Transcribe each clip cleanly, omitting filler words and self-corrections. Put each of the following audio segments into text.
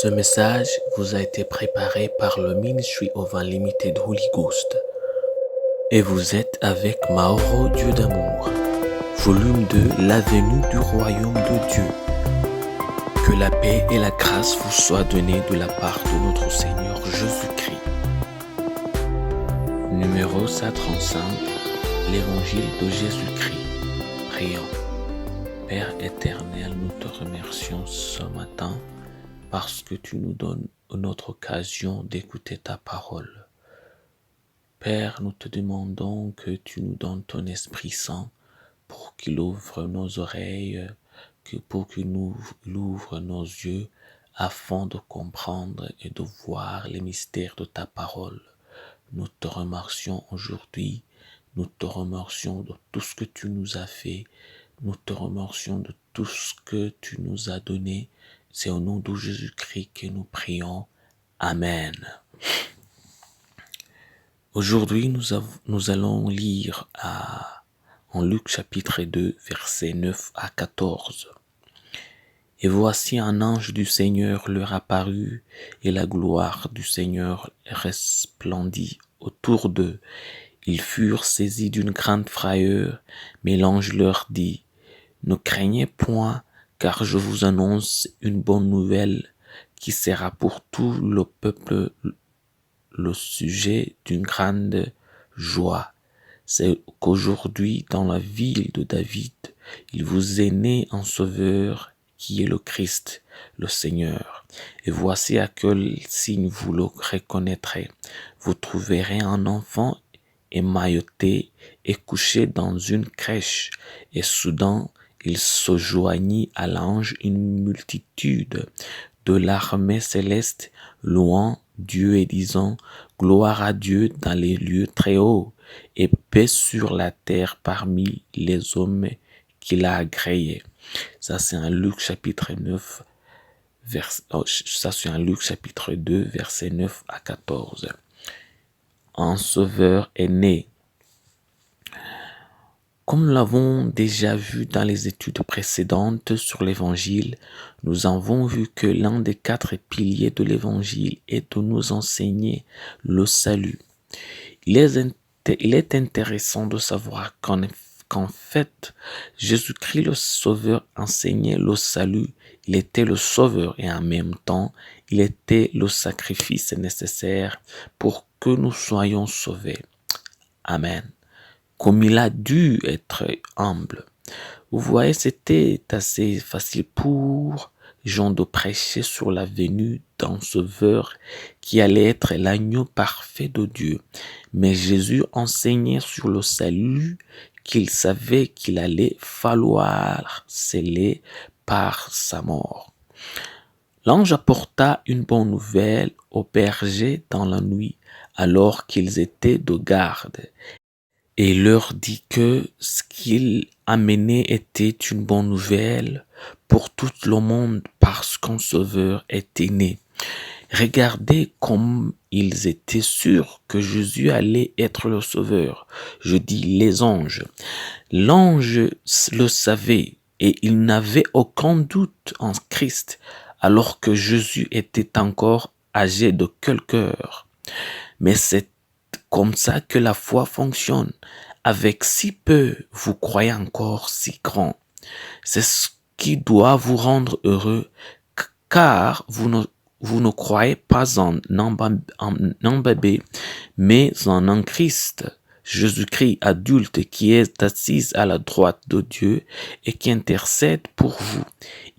Ce message vous a été préparé par le Ministry of Unlimited Holy Ghost. Et vous êtes avec Mauro Dieu d'amour, volume 2, la venue du royaume de Dieu. Que la paix et la grâce vous soient données de la part de notre Seigneur Jésus-Christ. Numéro 135, l'Évangile de Jésus-Christ. Prions. Père éternel, nous te remercions ce matin parce que tu nous donnes une autre occasion d'écouter ta parole. Père, nous te demandons que tu nous donnes ton Esprit Saint pour qu'il ouvre nos oreilles, pour qu'il nous ouvre nos yeux afin de comprendre et de voir les mystères de ta parole. Nous te remercions aujourd'hui, nous te remercions de tout ce que tu nous as fait, nous te remercions de tout ce que tu nous as donné. C'est au nom de Jésus-Christ que nous prions. Amen. Aujourd'hui, nous allons lire en Luc chapitre 2, versets 9 à 14. Et voici un ange du Seigneur leur apparut, et la gloire du Seigneur resplendit autour d'eux. Ils furent saisis d'une grande frayeur, mais l'ange leur dit, « Ne craignez point, car je vous annonce une bonne nouvelle qui sera pour tout le peuple le sujet d'une grande joie. C'est qu'aujourd'hui, dans la ville de David, il vous est né un sauveur qui est le Christ, le Seigneur. Et voici à quel signe vous le reconnaîtrez. Vous trouverez un enfant émailloté et couché dans une crèche. Et soudain, il se joignit à l'ange une multitude de l'armée céleste, louant Dieu et disant « Gloire à Dieu dans les lieux très hauts, et paix sur la terre parmi les hommes qu'il a agréés. » Ça c'est un Luc chapitre 9, Luc chapitre 2, versets 9 à 14. Un sauveur est né. Comme nous l'avons déjà vu dans les études précédentes sur l'Évangile, nous avons vu que l'un des 4 piliers de l'Évangile est de nous enseigner le salut. Il est intéressant de savoir qu'en fait, Jésus-Christ le Sauveur enseignait le salut. Il était le Sauveur et en même temps, il était le sacrifice nécessaire pour que nous soyons sauvés. Amen. Comme il a dû être humble. Vous voyez, c'était assez facile pour Jean de prêcher sur la venue d'un sauveur qui allait être l'agneau parfait de Dieu. Mais Jésus enseignait sur le salut qu'il savait qu'il allait falloir sceller par sa mort. L'ange apporta une bonne nouvelle aux bergers dans la nuit, alors qu'ils étaient de garde. Et leur dit que ce qu'il amenait était une bonne nouvelle pour tout le monde parce qu'un sauveur était né. Regardez comme ils étaient sûrs que Jésus allait être le sauveur. Je dis les anges. L'ange le savait et il n'avait aucun doute en Christ alors que Jésus était encore âgé de quelques heures. Mais c'est comme ça que la foi fonctionne. Avec si peu, vous croyez encore si grand. C'est ce qui doit vous rendre heureux, car vous ne croyez pas en un bébé, mais en un Christ, Jésus-Christ adulte qui est assis à la droite de Dieu et qui intercède pour vous.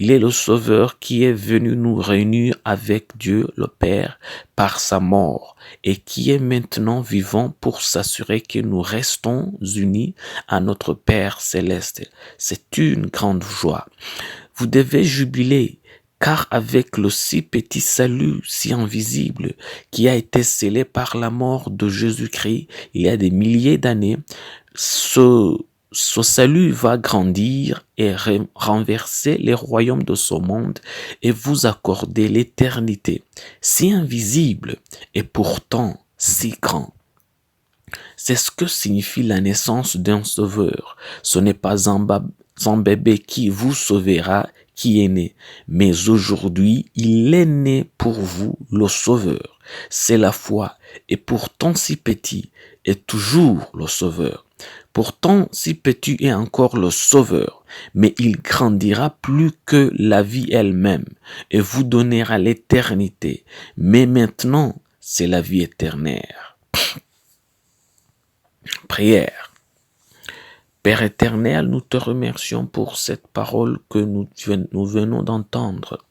Il est le Sauveur qui est venu nous réunir avec Dieu le Père par sa mort et qui est maintenant vivant pour s'assurer que nous restons unis à notre Père céleste. C'est une grande joie. Vous devez jubiler, car avec le si petit salut, si invisible, qui a été scellé par la mort de Jésus-Christ il y a des milliers d'années, ce salut va grandir et renverser les royaumes de ce monde et vous accorder l'éternité, si invisible et pourtant si grand. C'est ce que signifie la naissance d'un sauveur. Ce n'est pas un bébé qui vous sauvera, qui est né, mais aujourd'hui, il est né pour vous le Sauveur. C'est la foi, et pourtant si petit, est toujours le Sauveur. Pourtant si petit est encore le Sauveur, mais il grandira plus que la vie elle-même, et vous donnera l'éternité. Mais maintenant, c'est la vie éternelle. Prière. Père éternel, nous te remercions pour cette parole que nous venons d'entendre.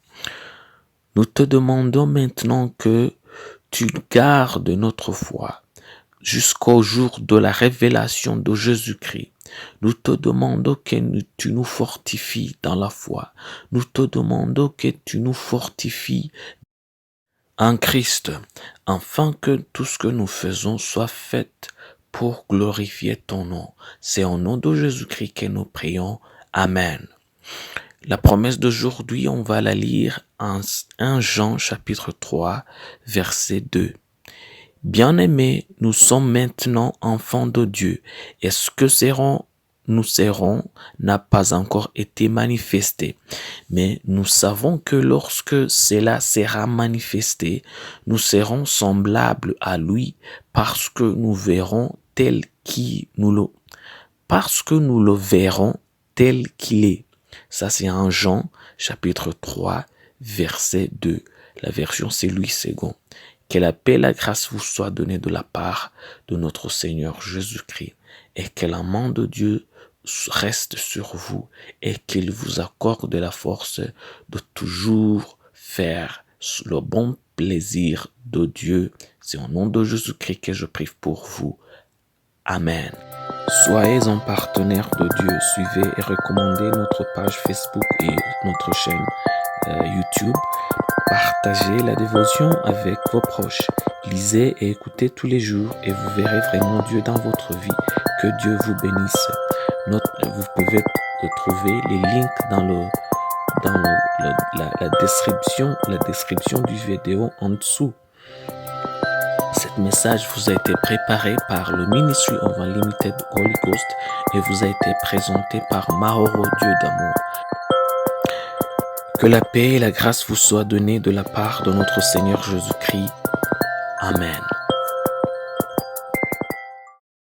Nous te demandons maintenant que tu gardes notre foi jusqu'au jour de la révélation de Jésus-Christ. Nous te demandons que tu nous fortifies dans la foi. Nous te demandons que tu nous fortifies en Christ, afin que tout ce que nous faisons soit fait pour glorifier ton nom. C'est au nom de Jésus-Christ que nous prions. Amen. La promesse d'aujourd'hui, on va la lire en 1 Jean chapitre 3, verset 2. Bien-aimés, nous sommes maintenant enfants de Dieu, et ce que nous serons n'a pas encore été manifesté. Mais nous savons que lorsque cela sera manifesté, nous serons semblables à lui parce que nous le verrons tel qu'il est. Ça, c'est en Jean, chapitre 3, verset 2. La version, c'est Louis II. Que la paix et la grâce vous soient données de la part de notre Seigneur Jésus-Christ, et que l'amour de Dieu reste sur vous, et qu'il vous accorde la force de toujours faire le bon plaisir de Dieu. C'est au nom de Jésus-Christ que je prie pour vous. Amen. Soyez un partenaire de Dieu. Suivez et recommandez notre page Facebook et notre chaîne YouTube. Partagez la dévotion avec vos proches. Lisez et écoutez tous les jours et vous verrez vraiment Dieu dans votre vie. Que Dieu vous bénisse. Vous pouvez trouver les links dans la description du vidéo en dessous. Cet message vous a été préparé par le Ministry of Unlimited Holy Ghost et vous a été présenté par Mahoro Dieu d'amour. Que la paix et la grâce vous soient données de la part de notre Seigneur Jésus-Christ. Amen.